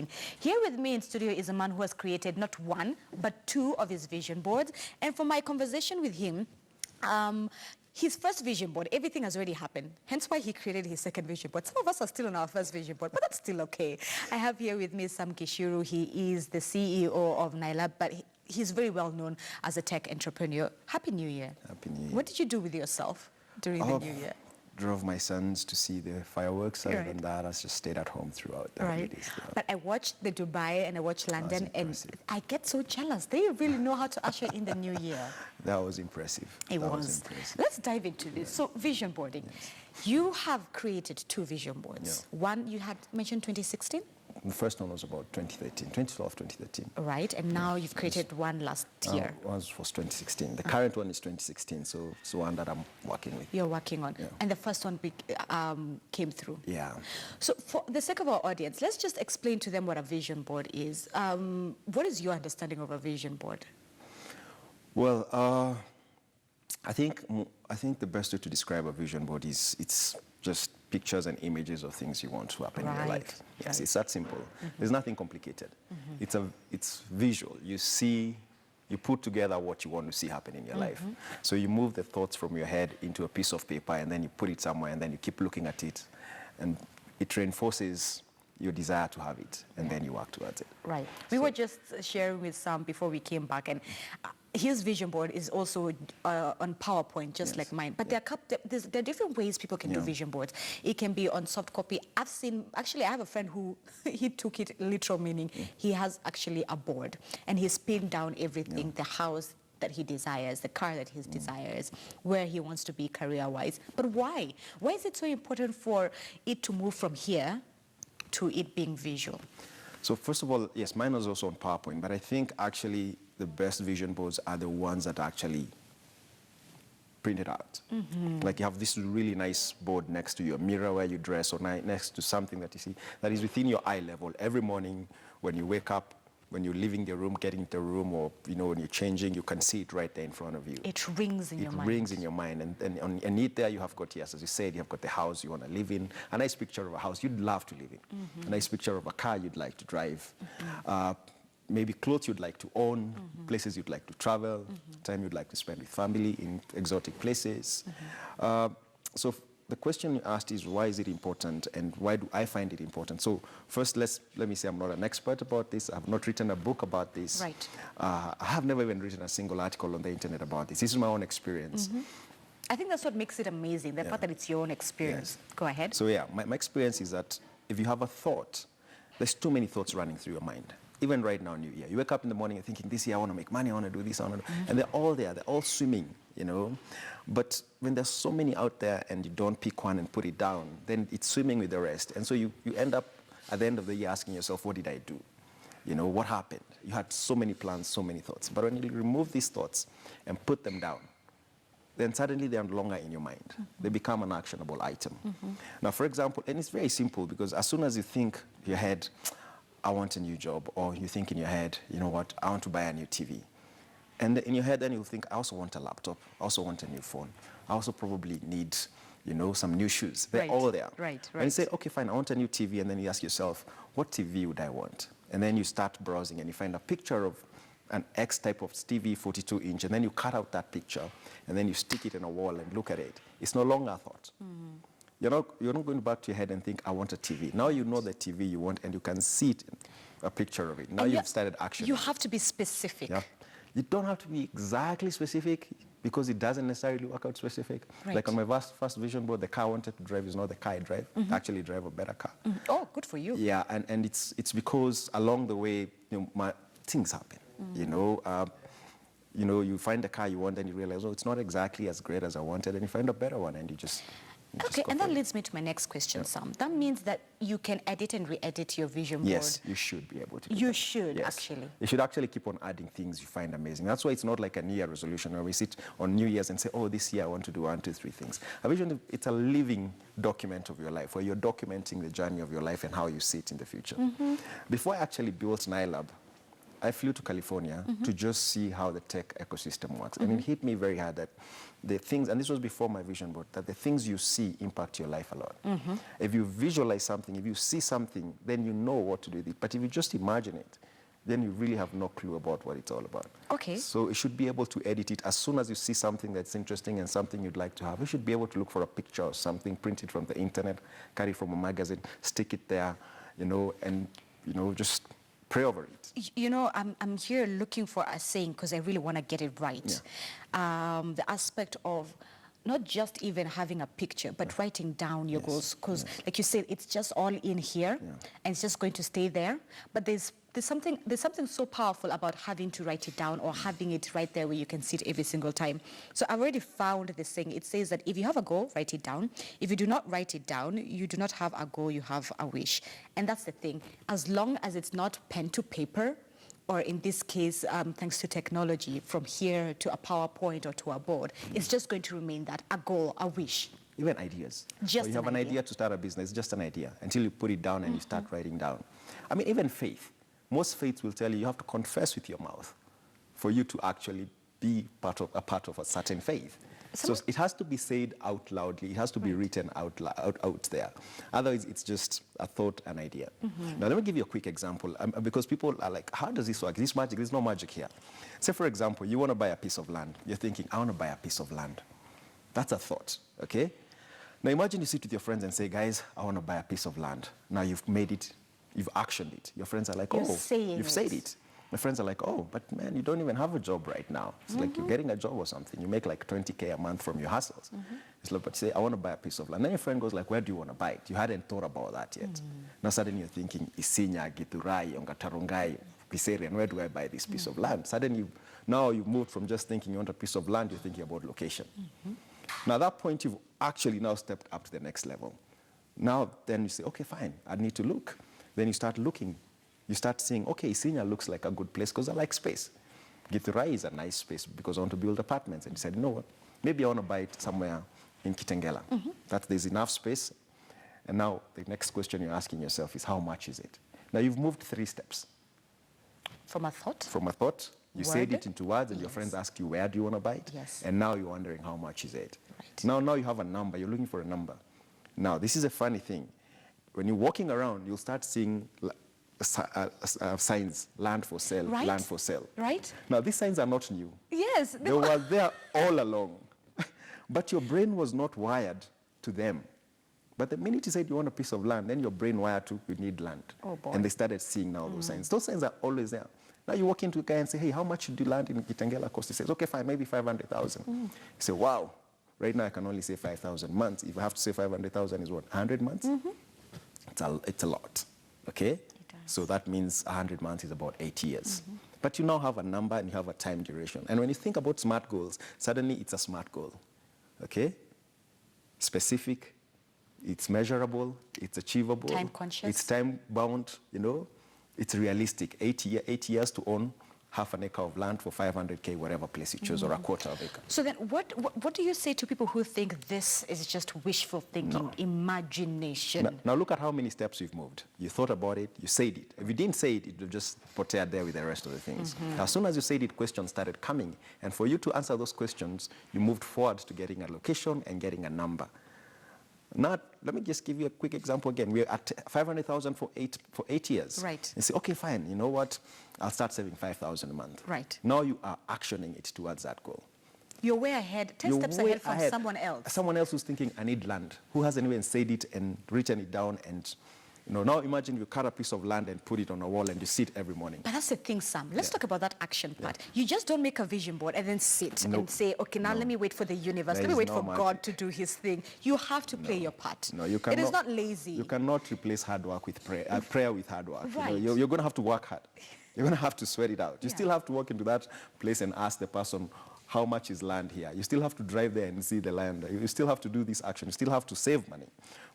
amazing. Here with me in studio is a man who has created not one, but two of his vision boards. And from my conversation with him, his first vision board, everything has already happened. Hence why he created his second vision board. Some of us are still on our first vision board, but that's still okay. I have here with me Sam Kishiru. He is the CEO of NILAB, but he's very well known as a tech entrepreneur. Happy New Year. Happy New Year. What did you do with yourself during the New Year? Drove my sons to see the fireworks. Other than that, I just stayed at home throughout the holidays. But I watched the Dubai and I watched London, and I get so jealous. They really know how to usher in the new year. That was impressive. It was. Let's dive into this. So vision boarding. Yes. You have created two vision boards. Yeah. One you had mentioned 2016? The first one was about 2013, 2012, 2013. Right, and now you've created one last year. One was 2016. The current one is 2016, so it's the one that I'm working with. You're working on. Yeah. And the first one came through. Yeah. So for the sake of our audience, let's just explain to them what a vision board is. What is your understanding of a vision board? Well, I think the best way to describe a vision board is it's just pictures and images of things you want to happen in your life. Yes, it's that simple. There's nothing complicated. It's visual. You see, you put together what you want to see happen in your life. So you move the thoughts from your head into a piece of paper, and then you put it somewhere, and then you keep looking at it, and it reinforces your desire to have it, and then you work towards it. Right. We were just sharing with Sam before we came back, and his vision board is also on PowerPoint, just like mine. But there are different ways people can do vision boards. It can be on soft copy. Actually, I have a friend who, he took it literal, meaning he has actually a board, and he's pinned down everything, the house that he desires, the car that he desires, where he wants to be career-wise. But why? Why is it so important for it to move from here to it being visual? So first of all, yes, mine was also on PowerPoint, but I think actually the best vision boards are the ones that are actually printed out. Like you have this really nice board next to your mirror where you dress, or next to something that you see that is within your eye level. Every morning when you wake up, when you're leaving the room, getting into the room, or when you're changing, you can see it right there in front of you. It rings in your mind. It rings in your mind. And it there you have got, yes, as you said, you have got the house you want to live in, a nice picture of a house you'd love to live in, a nice picture of a car you'd like to drive, maybe clothes you'd like to own, places you'd like to travel, time you'd like to spend with family in exotic places. So the question you asked is, why is it important, and why do I find it important? So first, let me say I'm not an expert about this. I've not written a book about this. Right. I have never even written a single article on the internet about this. This is my own experience. I think that's what makes it amazing, the fact that it's your own experience. Go ahead. So yeah, my experience is that if you have a thought, there's too many thoughts running through your mind. Even right now, New Year, you wake up in the morning and thinking, this year I want to make money, I want to do this, I want to do, and they're all there, they're all swimming, But when there's so many out there and you don't pick one and put it down, then it's swimming with the rest. And so you end up at the end of the year asking yourself, what did I do? What happened? You had so many plans, so many thoughts. But when you remove these thoughts and put them down, then suddenly they're no longer in your mind. They become an actionable item. Now, for example, and it's very simple, because as soon as you think in your head, I want a new job, or you think in your head, you know what, I want to buy a new TV. And in your head, then you'll think, I also want a laptop, I also want a new phone, I also probably need, some new shoes. They're all there. Right. And you say, okay, fine, I want a new TV, and then you ask yourself, what TV would I want? And then you start browsing, and you find a picture of an X type of TV, 42-inch, and then you cut out that picture, and then you stick it in a wall and look at it. It's no longer a thought. You're not going back to your head and think, I want a TV. Now you know the TV you want, and you can see it, a picture of it. Now you've started action. You have to be specific. Yeah. You don't have to be exactly specific, because it doesn't necessarily work out specific. Right. Like on my first vision board, the car I wanted to drive is not the car I drive. I actually drive a better car. Oh, good for you. Yeah, and it's because along the way, things happen. You find the car you want, and you realize, oh, it's not exactly as great as I wanted, and you find a better one, and you just Okay, and that leads me to my next question, Sam. That means that you can edit and re-edit your vision board. Yes, you should be able to. You should, actually. You should actually keep on adding things you find amazing. That's why it's not like a New Year resolution where we sit on New Year's and say, oh, this year I want to do 1, 2, 3 things. A vision, it's a living document of your life, where you're documenting the journey of your life and how you see it in the future. Before I actually built NILAB, I flew to California to just see how the tech ecosystem works. And it hit me very hard that the things, and this was before my vision board, that the things you see impact your life a lot. If you visualize something, if you see something, then you know what to do with it. But if you just imagine it, then you really have no clue about what it's all about. Okay. So you should be able to edit it as soon as you see something that's interesting and something you'd like to have. You should be able to look for a picture or something, print it from the internet, carry it from a magazine, stick it there, and, just pray over it. I'm here looking for a saying because I really want to get it right. Yeah. The aspect of not just even having a picture, but writing down your goals. Because, like you said, it's just all in here, and it's just going to stay there. But there's something so powerful about having to write it down or having it right there where you can see it every single time. So I've already found this thing. It says that if you have a goal, write it down. If you do not write it down, you do not have a goal, you have a wish. And that's the thing. As long as it's not pen to paper, or in this case, thanks to technology, from here to a PowerPoint or to a board, it's just going to remain that, a goal, a wish. Even ideas. Just you have an idea to start a business, just an idea, until you put it down and you start writing down. I mean, even faith. Most faiths will tell you have to confess with your mouth for you to actually be a part of a certain faith. So it has to be said out loudly. It has to be written out there. Otherwise, it's just a thought, an idea. Now, let me give you a quick example, because people are like, how does this work? Is this magic? There's no magic here. Say, for example, you want to buy a piece of land. You're thinking, I want to buy a piece of land. That's a thought, okay? Now, imagine you sit with your friends and say, guys, I want to buy a piece of land. Now, you've made it. You've actioned it. Your friends are like, oh, you've said it. My friends are like, oh, but man, you don't even have a job right now. It's like you're getting a job or something. You make like 20K a month from your hustles. It's like, but say, I want to buy a piece of land. Then your friend goes like, where do you want to buy it? You hadn't thought about that yet. Now suddenly you're thinking, Isinya, Githurai, Ongatarungai, Piserian, where do I buy this piece of land? Suddenly, now you've moved from just thinking you want a piece of land, you're thinking about location. Now at that point, you've actually now stepped up to the next level. Now then you say, okay, fine, I need to look. Then you start looking. You start saying, okay, Isinya looks like a good place because I like space. Githurai is a nice space because I want to build apartments. And you said, you know what, maybe I want to buy it somewhere in Kitengela. There's enough space. And now the next question you're asking yourself is, how much is it? Now you've moved 3 steps. From a thought? From a thought. You said it into words, and your friends ask you, where do you want to buy it? Yes. And now you're wondering, how much is it? Right. Now you have a number. You're looking for a number. Now, this is a funny thing. When you're walking around, you'll start seeing signs, land for sale, land for sale. Right. Now, these signs are not new. Yes. They were there all along. But your brain was not wired to them. But the minute you said you want a piece of land, then your brain wired to, you need land. Oh, boy. And they started seeing now those signs. Those signs are always there. Now you walk into a guy and say, hey, how much should you land in Kitengela cost? He says, okay, fine, maybe 500,000. You say, wow, right now I can only say 5,000 months. If I have to say 500,000 is what, 100 months? It's a lot, okay? So that means 100 months is about 8 years. But you now have a number and you have a time duration. And when you think about SMART goals, suddenly it's a SMART goal, okay? Specific, it's measurable, it's achievable. Time conscious. It's time bound, It's realistic. 8 years to own half an acre of land for 500K, whatever place you choose, or a quarter of acre. So then what do you say to people who think this is just wishful thinking, imagination? Now look at how many steps you've moved. You thought about it, you said it. If you didn't say it, it would just put out there with the rest of the things. As soon as you said it, questions started coming. And for you to answer those questions, you moved forward to getting a location and getting a number. Now, let me just give you a quick example again. We're at 500,000 for 8 years. Right. And say, okay, fine, you know what? I'll start saving 5,000 a month. Right. Now you are actioning it towards that goal. You're way ahead, 10 steps ahead from someone else. Someone else who's thinking, I need land, who hasn't even said it and written it down. And now imagine you cut a piece of land and put it on a wall and you sit every morning. But that's the thing, Sam. Let's talk about that action part. You just don't make a vision board and then sit and say, okay, now let me wait for the universe. Let me wait for God to do his thing. You have to play your part. No, you cannot. It is not lazy. You cannot replace hard work with prayer, prayer with hard work. Right. You're going to have to work hard. You're going to have to sweat it out. You still have to walk into that place and ask the person, how much is land here? You still have to drive there and see the land. You still have to do this action. You still have to save money.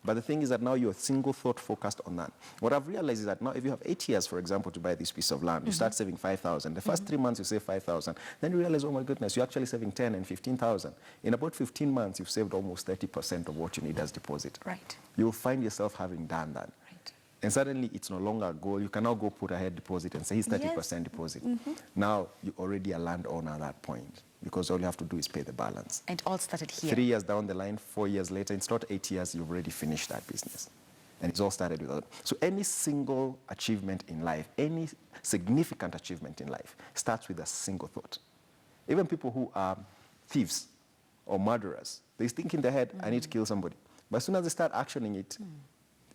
But the thing is that now you're single thought focused on that. What I've realized is that now if you have 8 years, for example, to buy this piece of land, you start saving 5,000. The first 3 months you save 5,000. Then you realize, oh my goodness, you're actually saving 10 and 15,000. In about 15 months, you've saved almost 30% of what you need as deposit. Right. You'll find yourself having done that. Right. And suddenly it's no longer a goal. You can now go put a head deposit and say, here's 30% deposit. Now you already a landowner at that point, because all you have to do is pay the balance. And it all started here. 3 years down the line, 4 years later, it's not 8 years, you've already finished that business. And it's all started with that. So any single achievement in life, any significant achievement in life starts with a single thought. Even people who are thieves or murderers, they think in their head, I need to kill somebody. But as soon as they start actioning it,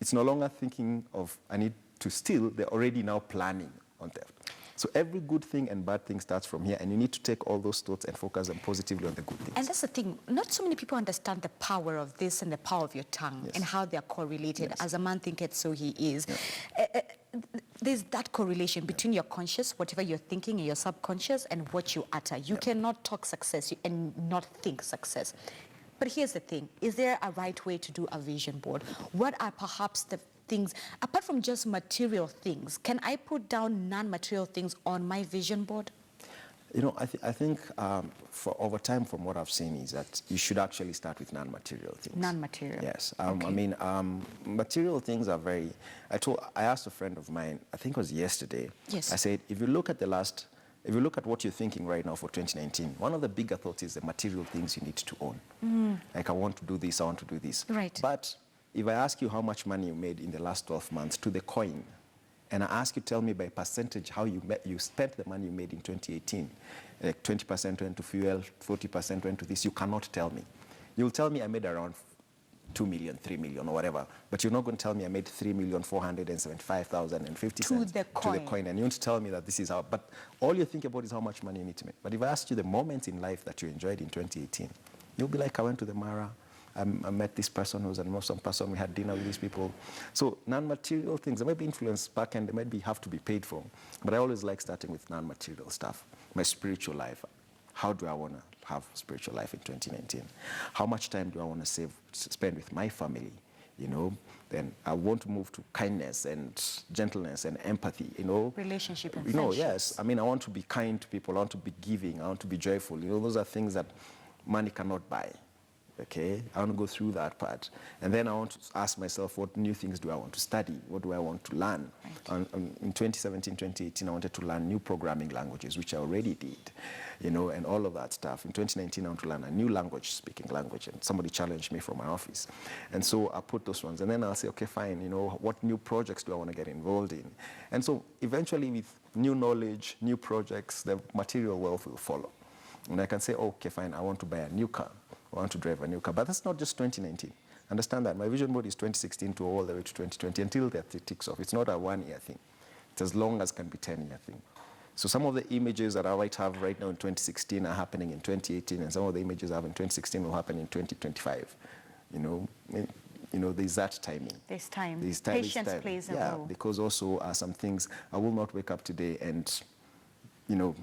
it's no longer thinking of, I need to steal, they're already now planning on theft. So every good thing and bad thing starts from here, and you need to take all those thoughts and focus them positively on the good things. And that's the thing, not so many people understand the power of this and the power of your tongue and how they are correlated. As a man thinketh, so he is. There's that correlation between your conscious, whatever you're thinking, and your subconscious, and what you utter. You cannot talk success and not think success. But here's the thing, is there a right way to do a vision board? What are perhaps the things, apart from just material things, can I put down non-material things on my vision board? You know, I think for over time, from what I've seen, is that you should actually start with non-material things. Non-material. Yes. I mean, material things are very... I asked a friend of mine, I think it was yesterday. Yes. I said, if you look at what you're thinking right now for 2019, one of the bigger thoughts is the material things you need to own. Like, I want to do this, I want to do this. Right. But if I ask you how much money you made in the last 12 months to the coin, and I ask you, tell me by percentage how you spent the money you made in 2018. Like 20% went to fuel, 40% went to this. You cannot tell me. You'll tell me I made around 2 million, 3 million, or whatever. But you're not going to tell me I made 3,475,050 to the coin. And you want to tell me that this is how. But all you think about is how much money you need to make. But if I asked you the moments in life that you enjoyed in 2018, you'll be like, I went to the Mara. I met this person who was an awesome person. We had dinner with these people. So non-material things, they might be influenced back and they might have to be paid for. But I always like starting with non-material stuff. My spiritual life. How do I want to have spiritual life in 2019? How much time do I want to spend with my family? You know, then I want to move to kindness and gentleness and empathy, you know. Relationship and friendships. Yes. I mean, I want to be kind to people. I want to be giving. I want to be joyful. You know, those are things that money cannot buy. Okay, I want to go through that part. And then I want to ask myself, what new things do I want to study? What do I want to learn? Right. In 2017, 2018, I wanted to learn new programming languages, which I already did, you know, and all of that stuff. In 2019, I want to learn a new language, speaking language, and somebody challenged me from my office. And so I put those ones, and then I'll say, okay, fine, you know, what new projects do I want to get involved in? And so eventually with new knowledge, new projects, the material wealth will follow. And I can say, oh, okay, fine, I want to buy a new car. I want to drive a new car. But that's not just 2019. Understand that. My vision board is 2016 to all the way to 2020 until that it ticks off. It's not a 1-year thing. It's as long as can be 10-year thing. So some of the images that I might have right now in 2016 are happening in 2018, and some of the images I have in 2016 will happen in 2025. You know, there's that timing. There's time. Patience plays a role. Yeah, because also some things, I will not wake up today and, you know,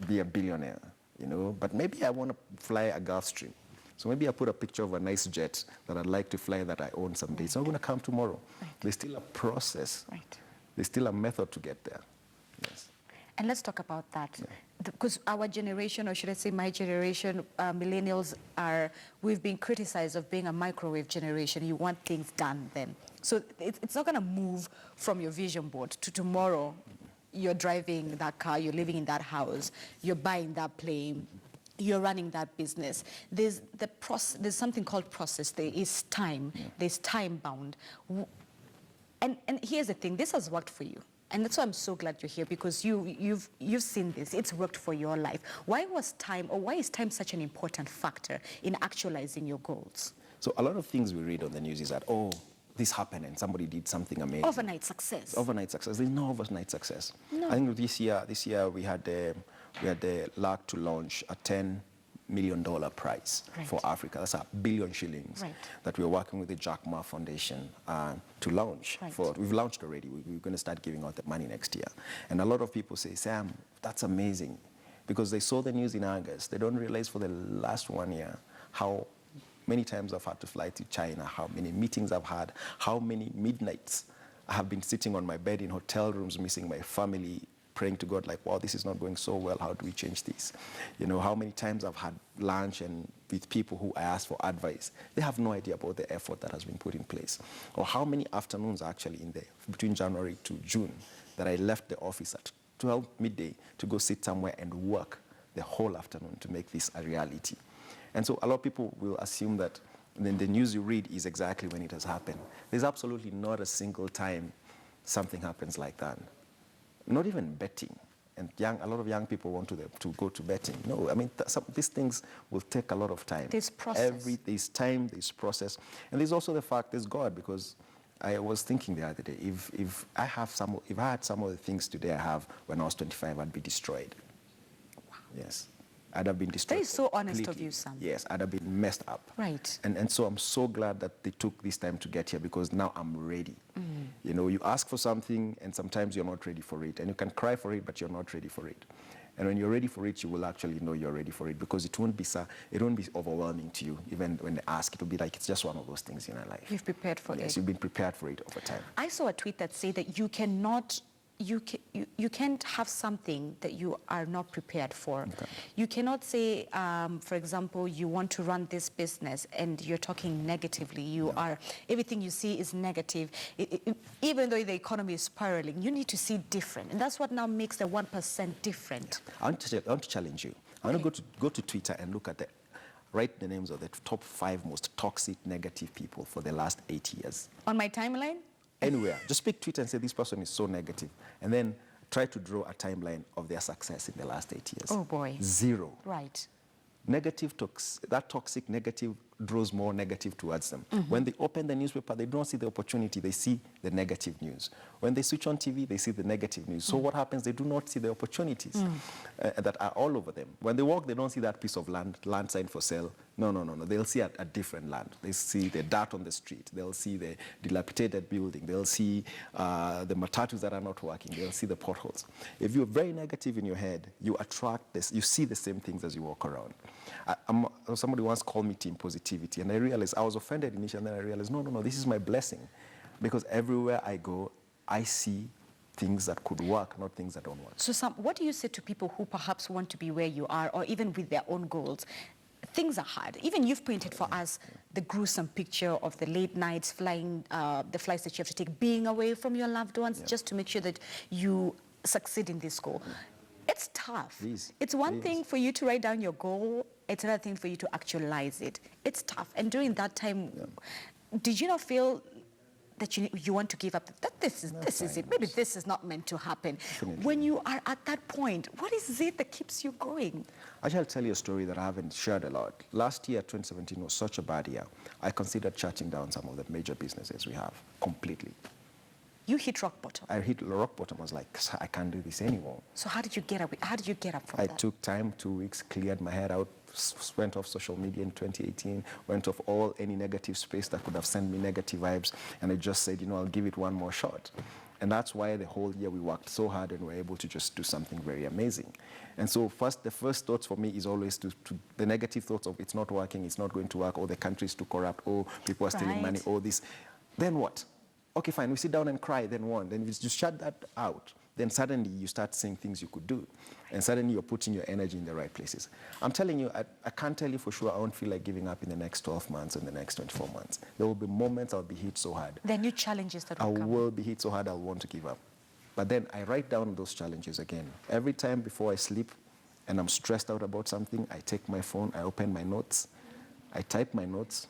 be a billionaire, you know, but maybe I want to fly a Gulfstream. So maybe I put a picture of a nice jet that I'd like to fly that I own someday. It's not going to come tomorrow. Right. There's still a process. Right. There's still a method to get there. Yes. And let's talk about that. Because our generation, or should I say my generation, millennials, we've been criticized of being a microwave generation. You want things done then. So it's not going to move from your vision board to tomorrow. You're driving that car, you're living in that house, you're buying that plane, you're running that business. There's something called process. There is time. There's time bound. And here's the thing. This has worked for you. And that's why I'm so glad you're here, because you've seen this. It's worked for your life. Why is time such an important factor in actualizing your goals? So a lot of things we read on the news is that, oh, this happened and somebody did something amazing. Overnight success. Overnight success. There's no overnight success. No. I think this year we had the luck to launch a $10 million prize for Africa. That's $1 billion shillings that we're working with the Jack Ma Foundation to launch. We've launched already. We're going to start giving out the money next year. And a lot of people say, Sam, that's amazing, because they saw the news in August. They don't realize for the last 1 year how many times I've had to fly to China, how many meetings I've had, how many midnights I have been sitting on my bed in hotel rooms, missing my family, praying to God, like, wow, this is not going so well. How do we change this? You know, how many times I've had lunch and with people who I ask for advice, they have no idea about the effort that has been put in place, or how many afternoons actually in there between January to June that I left the office at 12 midday to go sit somewhere and work the whole afternoon to make this a reality. And so a lot of people will assume that then the news you read is exactly when it has happened. There's absolutely not a single time something happens like that. Not even betting. And a lot of young people want to go to betting. No, I mean, these things will take a lot of time. There's process. There's time, there's process. And there's also the fact there's God, because I was thinking the other day, if I had some of the things today I have when I was 25, I'd be destroyed. Wow. Yes. I'd have been destroyed. That is so honest completely. of you, Sam. Yes, I'd have been messed up. Right. And so I'm so glad that they took this time to get here, because now I'm ready. You know, you ask for something and sometimes you're not ready for it. And you can cry for it, but you're not ready for it. And when you're ready for it, you will actually know you're ready for it, because it won't be overwhelming to you. Even when they ask, it will be like it's just one of those things in your life. You've prepared for it. Yes, you've been prepared for it over time. I saw a tweet that said that you can't have something that you are not prepared for. Okay. You cannot say, for example, you want to run this business and you're talking negatively. Everything you see is negative. Even though the economy is spiraling, you need to see different. And that's what now makes the 1% different. Yeah. I want to challenge you. I want to go to Twitter and look at write the names of the top 5 most toxic, negative people for the last 8 years. On my timeline? Anywhere. Just pick Twitter and say this person is so negative. And then try to draw a timeline of their success in the last 8 years. Oh, boy. 0. Right. That toxic negative draws more negative towards them. When they open the newspaper, they don't see the opportunity, they see the negative news. When they switch on TV, they see the negative news. So what happens? They do not see the opportunities that are all over them. When they walk, they don't see that piece of land sign for sale. No. They'll see a different land. They see the dirt on the street. They'll see the dilapidated building. They'll see the matatus that are not working. They'll see the potholes. If you're very negative in your head, you attract this. You see the same things as you walk around. Somebody once called me team positivity, and I realized I was offended initially, and then I realized, no, this is my blessing, because everywhere I go, I see things that could work, not things that don't work. So, Sam, what do you say to people who perhaps want to be where you are, or even with their own goals? Things are hard. Even you've painted for us the gruesome picture of the late nights flying, the flights that you have to take, being away from your loved ones, just to make sure that you succeed in this goal. It's tough. It's one thing for you to write down your goal. It's another thing for you to actualize it. It's tough. And during that time, did you not feel that you want to give up? That this is it. Maybe this is not meant to happen. Definitely. When you are at that point, what is it that keeps you going? I shall tell you a story that I haven't shared a lot. Last year, 2017, was such a bad year. I considered shutting down some of the major businesses we have completely. You hit rock bottom. I hit rock bottom. I was like, I can't do this anymore. So how did you get up? How did you get up from that? I took time, 2 weeks, cleared my head out, went off social media in 2018, went off any negative space that could have sent me negative vibes, and I just said, I'll give it one more shot. And that's why the whole year we worked so hard and were able to just do something very amazing. And so the first thoughts for me is always the negative thoughts of it's not working, it's not going to work, or the country is too corrupt, or people are stealing money, or this. Then what? Okay, fine, we sit down and cry, then what? Then you just shut that out. Then suddenly you start seeing things you could do. And suddenly you're putting your energy in the right places. I'm telling you, I can't tell you for sure I won't feel like giving up in the next 12 months or in the next 24 months. There will be moments I'll be hit so hard. There are new challenges that will come. I will be hit so hard I'll want to give up. But then I write down those challenges again. Every time before I sleep and I'm stressed out about something, I take my phone, I open my notes, I type my notes.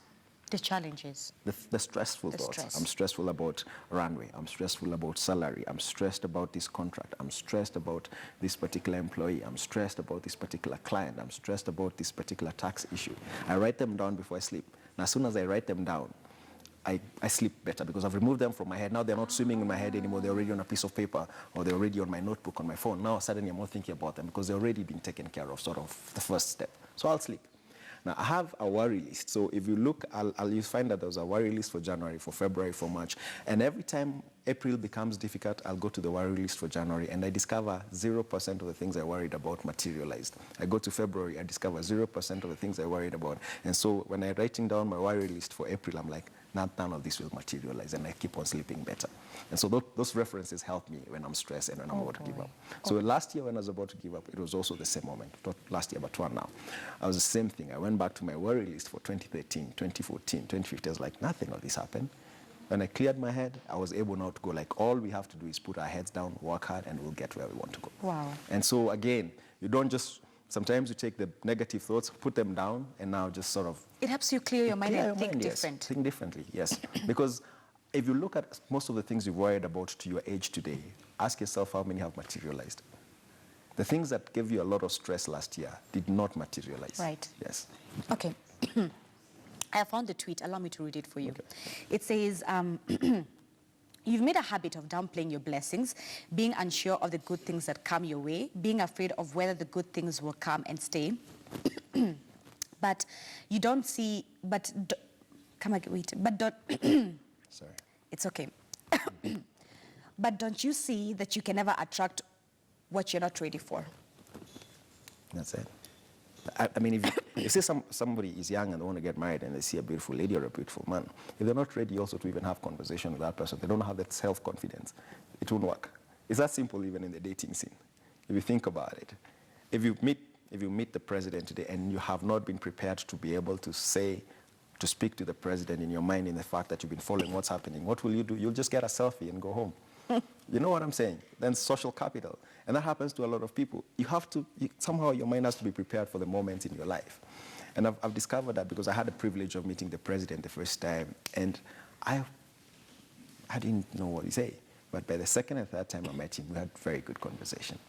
The challenges. The stressful thoughts. I'm stressful about runway. I'm stressful about salary. I'm stressed about this contract. I'm stressed about this particular employee. I'm stressed about this particular client. I'm stressed about this particular tax issue. I write them down before I sleep. And as soon as I write them down, I sleep better because I've removed them from my head. Now they're not swimming in my head anymore. They're already on a piece of paper, or they're already on my notebook on my phone. Now suddenly I'm not thinking about them because they've already been taken care of, sort of the first step. So I'll sleep. Now, I have a worry list. So if you look, you'll find that there's a worry list for January, for February, for March. And every time April becomes difficult, I'll go to the worry list for January, and I discover 0% of the things I worried about materialized. I go to February, I discover 0% of the things I worried about. And so when I'm writing down my worry list for April, I'm like, none of this will materialize, and I keep on sleeping better. And so those references help me when I'm stressed and when I'm about to give up. So last year when I was about to give up, it was also the same moment. Not last year, but one now. I was the same thing. I went back to my worry list for 2013, 2014, 2015. I was like, nothing of this happened. When I cleared my head, I was able now to go like, all we have to do is put our heads down, work hard, and we'll get where we want to go. Wow. And so again, you don't just, sometimes you take the negative thoughts, put them down, and now just sort of... It helps you clear your mind and think yes. different. Think differently, yes. Because if you look at most of the things you've worried about to your age today, ask yourself how many have materialized. The things that gave you a lot of stress last year did not materialize. Right. Yes. Okay. I found the tweet. Allow me to read it for you. Okay. It says, you've made a habit of downplaying your blessings, being unsure of the good things that come your way, being afraid of whether the good things will come and stay. But you don't see, Sorry. It's okay. But don't you see that you can never attract what you're not ready for? That's it. I mean, if you say somebody is young and they want to get married and they see a beautiful lady or a beautiful man, if they're not ready also to even have conversation with that person, they don't have that self-confidence, it won't work. It's that simple even in the dating scene. If you think about it, if you meet the president today and you have not been prepared to be able to speak to the president in your mind in the fact that you've been following what's happening, what will you do? You'll just get a selfie and go home. You know what I'm saying? Then social capital. And that happens to a lot of people. You have to, somehow your mind has to be prepared for the moments in your life. And I've discovered that because I had the privilege of meeting the president the first time, and I didn't know what he said. But by the second and third time I met him, we had very good conversation.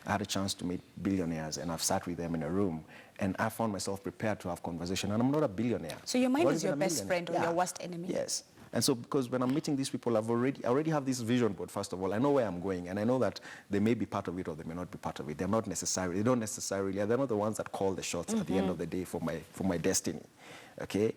I had a chance to meet billionaires, and I've sat with them in a room, and I found myself prepared to have conversation, and I'm not a billionaire. So your mind is your best friend or your worst enemy? Yes. And so because when I'm meeting these people, I already have this vision board, first of all. I know where I'm going, and I know that they may be part of it or they may not be part of it. They're not necessarily, they're not the ones that call the shots at the end of the day for my destiny, okay?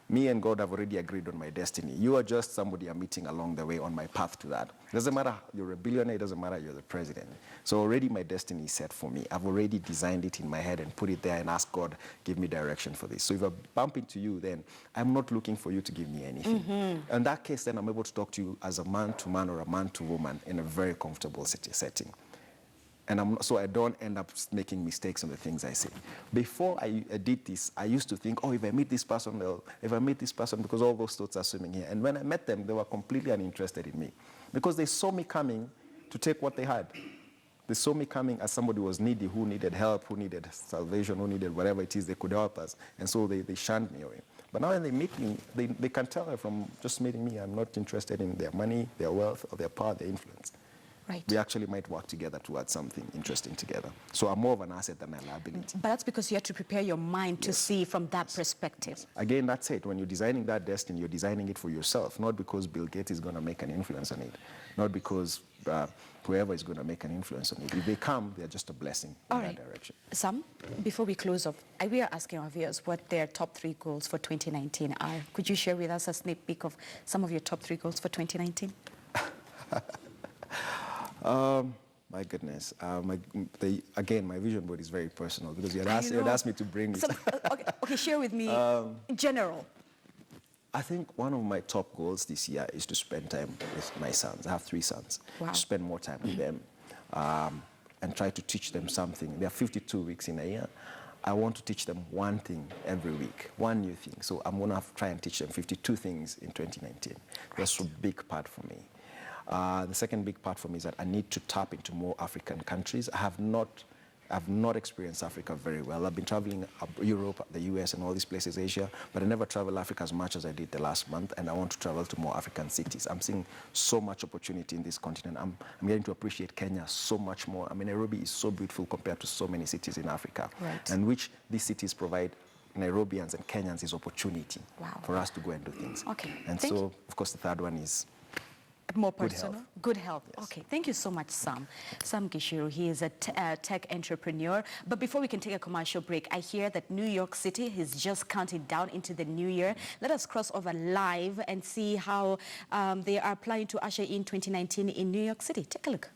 Me and God have already agreed on my destiny. You are just somebody I'm meeting along the way on my path to that. It doesn't matter you're a billionaire, it doesn't matter you're the president. So already my destiny is set for me. I've already designed it in my head and put it there and asked God, give me direction for this. So if I bump into you, then I'm not looking for you to give me anything. In that case, then I'm able to talk to you as a man to man or a man to woman in a very comfortable setting. And so I don't end up making mistakes on the things I say. Before I did this, I used to think, oh, if I meet this person, because all those thoughts are swimming here. And when I met them, they were completely uninterested in me. Because they saw me coming to take what they had. They saw me coming as somebody who was needy, who needed help, who needed salvation, who needed whatever it is they could help us. And so they shunned me away. But now when they meet me, they can tell from just meeting me, I'm not interested in their money, their wealth, or their power, their influence. Right. We actually might work together towards something interesting together. So I'm more of an asset than a liability. But that's because you have to prepare your mind to see from that perspective. Again, that's it. When you're designing that destiny, you're designing it for yourself, not because Bill Gates is going to make an influence on it, not because whoever is going to make an influence on it. If they come, they're just a blessing in that direction. Sam, before we close off, we are asking our viewers what their top 3 goals for 2019 are. Could you share with us a sneak peek of some of your top 3 goals for 2019? My goodness. Again, my vision board is very personal because you had asked me to bring this. Okay, share with me in general. I think one of my top goals this year is to spend time with my sons. I have 3 sons. Wow. To spend more time with them and try to teach them something. There are 52 weeks in a year. I want to teach them one thing every week, one new thing. So I'm going to try and teach them 52 things in 2019. That's a big part for me. The second big part for me is that I need to tap into more African countries. I have not experienced Africa very well. I've been traveling Europe, the US, and all these places, Asia, but I never traveled Africa as much as I did the last month, and I want to travel to more African cities. I'm seeing so much opportunity in this continent. I'm getting to appreciate Kenya so much more. I mean, Nairobi is so beautiful compared to so many cities in Africa, and which these cities provide Nairobians and Kenyans is opportunity for us to go and do things. Okay. And so, of course, the third one is more personal? Good health. Yes. Okay, thank you so much, Sam. Sam Gishiru, he is a tech entrepreneur. But before we can take a commercial break, I hear that New York City is just counting down into the new year. Let us cross over live and see how they are planning to usher in 2019 in New York City. Take a look.